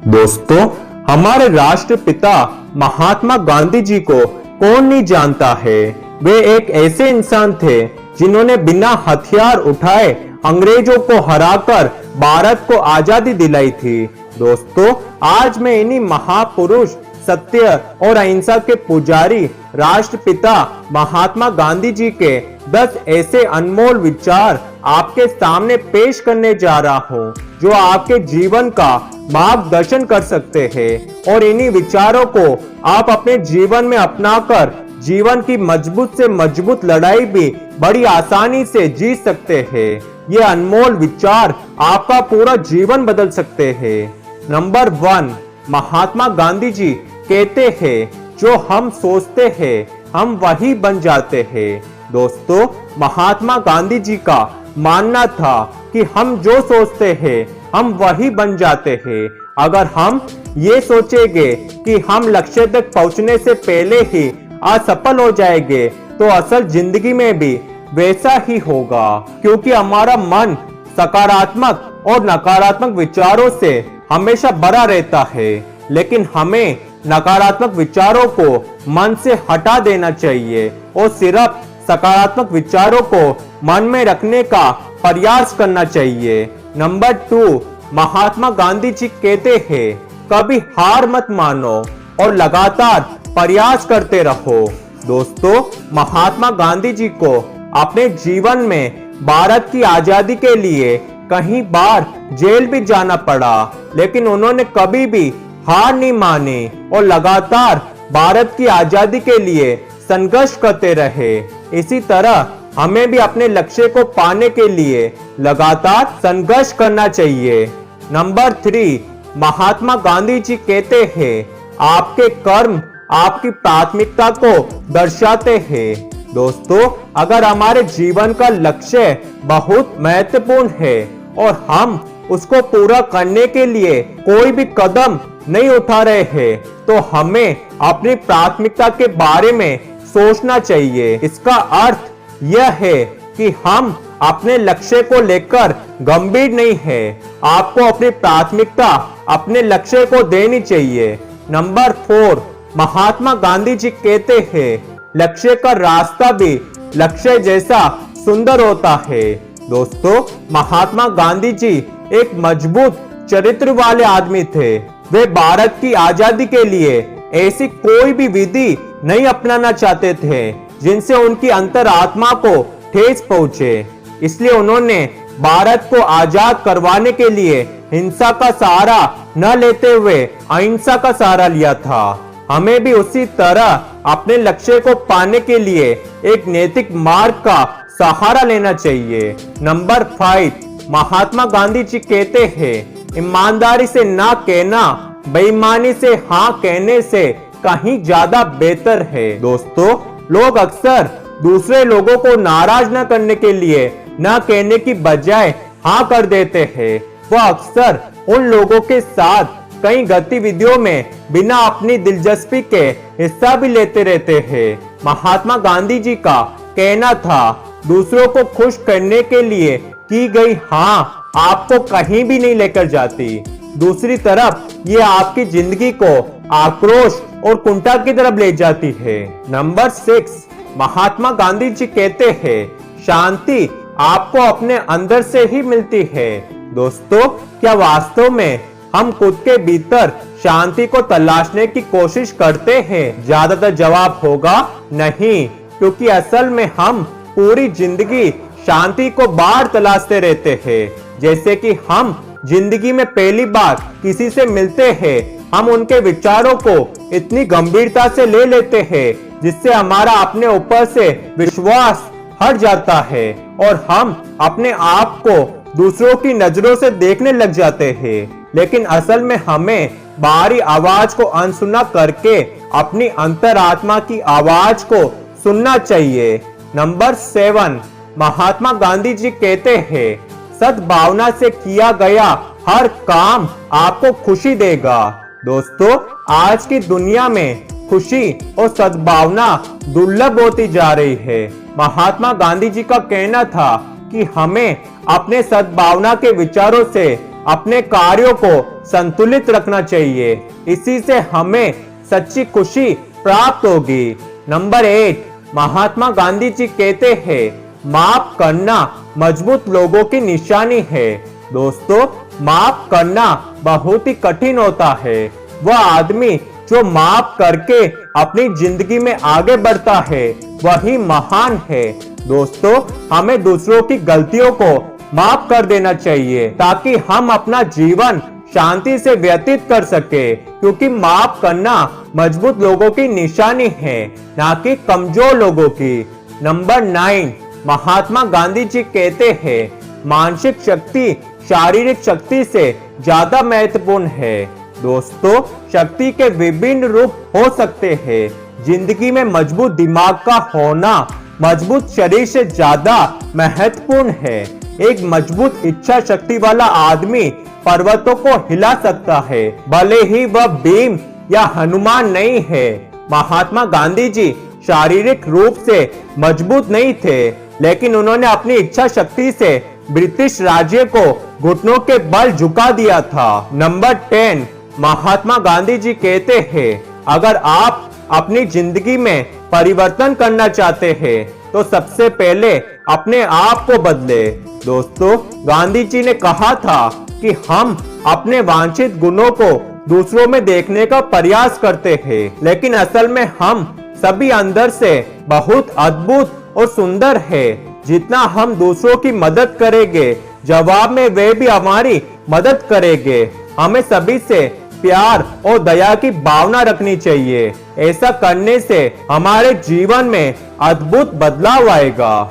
दोस्तों, हमारे राष्ट्रपिता महात्मा गांधी जी को कौन नहीं जानता है। वे एक ऐसे इंसान थे जिन्होंने बिना हथियार उठाए अंग्रेजों को हराकर भारत को आजादी दिलाई थी। दोस्तों, आज मैं इन्हीं महापुरुष, सत्य और अहिंसा के पुजारी राष्ट्रपिता महात्मा गांधी जी के 10 ऐसे अनमोल विचार आपके सामने पेश करने जा रहा हूँ, जो आपके जीवन का मार्गदर्शन कर सकते हैं और इन्हीं विचारों को आप अपने जीवन में अपनाकर जीवन की मजबूत से मजबूत लड़ाई भी बड़ी आसानी से जीत सकते हैं। ये अनमोल विचार आपका पूरा जीवन बदल सकते हैं। नंबर 1, महात्मा गांधी जी कहते हैं, जो हम सोचते हैं हम वही बन जाते हैं। दोस्तों, महात्मा गांधी जी का मानना था कि हम जो सोचते हैं हम वही बन जाते हैं। अगर हम ये सोचेंगे कि हम लक्ष्य तक पहुंचने से पहले ही असफल हो जाएंगे, तो असल जिंदगी में भी वैसा ही होगा, क्योंकि हमारा मन सकारात्मक और नकारात्मक विचारों से हमेशा भरा रहता है। लेकिन हमें नकारात्मक विचारों को मन से हटा देना चाहिए और सिर्फ सकारात्मक विचारों को मन में रखने का प्रयास करना चाहिए। नंबर 2, महात्मा गांधी जी कहते हैं, कभी हार मत मानो और लगातार प्रयास करते रहो। दोस्तों, महात्मा गांधी जी को अपने जीवन में भारत की आजादी के लिए कई बार जेल भी जाना पड़ा, लेकिन उन्होंने कभी भी हार नहीं मानी और लगातार भारत की आजादी के लिए संघर्ष करते रहे। इसी तरह हमें भी अपने लक्ष्य को पाने के लिए लगातार संघर्ष करना चाहिए। नंबर 3, महात्मा गांधी जी कहते हैं, आपके कर्म आपकी प्राथमिकता को दर्शाते हैं। दोस्तों, अगर हमारे जीवन का लक्ष्य बहुत महत्वपूर्ण है और हम उसको पूरा करने के लिए कोई भी कदम नहीं उठा रहे हैं, तो हमें अपनी प्राथमिकता के बारे में सोचना चाहिए। इसका अर्थ यह है कि हम अपने लक्ष्य को लेकर गंभीर नहीं है। आपको अपनी प्राथमिकता अपने लक्ष्य को देनी चाहिए। नंबर 4, महात्मा गांधी जी कहते हैं, लक्ष्य का रास्ता भी लक्ष्य जैसा सुंदर होता है। दोस्तों, महात्मा गांधी जी एक मजबूत चरित्र वाले आदमी थे। वे भारत की आजादी के लिए ऐसी कोई भी विधि नहीं अपनाना चाहते थे जिनसे उनकी अंतरात्मा को ठेस पहुंचे। इसलिए उन्होंने भारत को आजाद करवाने के लिए हिंसा का सहारा न लेते हुए अहिंसा का सहारा लिया था। हमें भी उसी तरह अपने लक्ष्य को पाने के लिए एक नैतिक मार्ग का सहारा लेना चाहिए। नंबर 5, महात्मा गांधी जी कहते हैं, ईमानदारी से ना कहना बेईमानी से हाँ कहने से कहीं ज्यादा बेहतर है। दोस्तों, लोग अक्सर दूसरे लोगों को नाराज न करने के लिए न कहने की बजाय हाँ कर देते हैं। वह अक्सर उन लोगों के साथ कई गतिविधियों में बिना अपनी दिलचस्पी के हिस्सा भी लेते रहते हैं। महात्मा गांधी जी का कहना था, दूसरों को खुश करने के लिए की गई हाँ आपको कहीं भी नहीं लेकर जाती। दूसरी तरफ ये आपकी जिंदगी को आक्रोश और कुंठा की तरफ ले जाती है। नंबर 6, महात्मा गांधी जी कहते हैं, शांति आपको अपने अंदर से ही मिलती है। दोस्तों, क्या वास्तव में हम खुद के भीतर शांति को तलाशने की कोशिश करते हैं? ज्यादातर जवाब होगा नहीं, क्योंकि असल में हम पूरी जिंदगी शांति को बाहर तलाशते रहते हैं। जैसे कि हम जिंदगी में पहली बार किसी से मिलते हैं, हम उनके विचारों को इतनी गंभीरता से ले लेते हैं जिससे हमारा अपने ऊपर से विश्वास हट जाता है और हम अपने आप को दूसरों की नजरों से देखने लग जाते हैं। लेकिन असल में हमें बाहरी आवाज को अनसुना करके अपनी अंतरात्मा की आवाज को सुनना चाहिए। नंबर 7, महात्मा गांधी जी कहते हैं, सद्भावना से किया गया हर काम आपको खुशी देगा। दोस्तों, आज की दुनिया में खुशी और सद्भावना दुर्लभ होती जा रही है। महात्मा गांधी जी का कहना था कि हमें अपने सद्भावना के विचारों से अपने कार्यों को संतुलित रखना चाहिए। इसी से हमें सच्ची खुशी प्राप्त होगी। नंबर 8, महात्मा गांधी जी कहते हैं, माफ करना मजबूत लोगों की निशानी है। दोस्तों, माफ करना बहुत ही कठिन होता है। वह आदमी जो माफ करके अपनी जिंदगी में आगे बढ़ता है वही महान है। दोस्तों, हमें दूसरों की गलतियों को माफ कर देना चाहिए ताकि हम अपना जीवन शांति से व्यतीत कर सके, क्योंकि माफ करना मजबूत लोगों की निशानी है, ना कि कमजोर लोगों की। नंबर 9, महात्मा गांधी जी कहते हैं, मानसिक शक्ति शारीरिक शक्ति से ज्यादा महत्वपूर्ण है। दोस्तों, शक्ति के विभिन्न रूप हो सकते हैं। जिंदगी में मजबूत दिमाग का होना मजबूत शरीर से ज्यादा महत्वपूर्ण है। एक मजबूत इच्छा शक्ति वाला आदमी पर्वतों को हिला सकता है, भले ही वह भीम या हनुमान नहीं है। महात्मा गांधी जी शारीरिक रूप से मजबूत नहीं थे, लेकिन उन्होंने अपनी इच्छा शक्ति से ब्रिटिश राज्य को घुटनों के बल झुका दिया था। नंबर 10, महात्मा गांधी जी कहते हैं, अगर आप अपनी जिंदगी में परिवर्तन करना चाहते हैं तो सबसे पहले अपने आप को बदले। दोस्तों, गांधी जी ने कहा था कि हम अपने वांछित गुणों को दूसरों में देखने का प्रयास करते हैं, लेकिन असल में हम सभी अंदर से बहुत अद्भुत और सुंदर है। जितना हम दूसरों की मदद करेंगे, जवाब में वे भी हमारी मदद करेंगे। हमें सभी से प्यार और दया की भावना रखनी चाहिए। ऐसा करने से हमारे जीवन में अद्भुत बदलाव आएगा।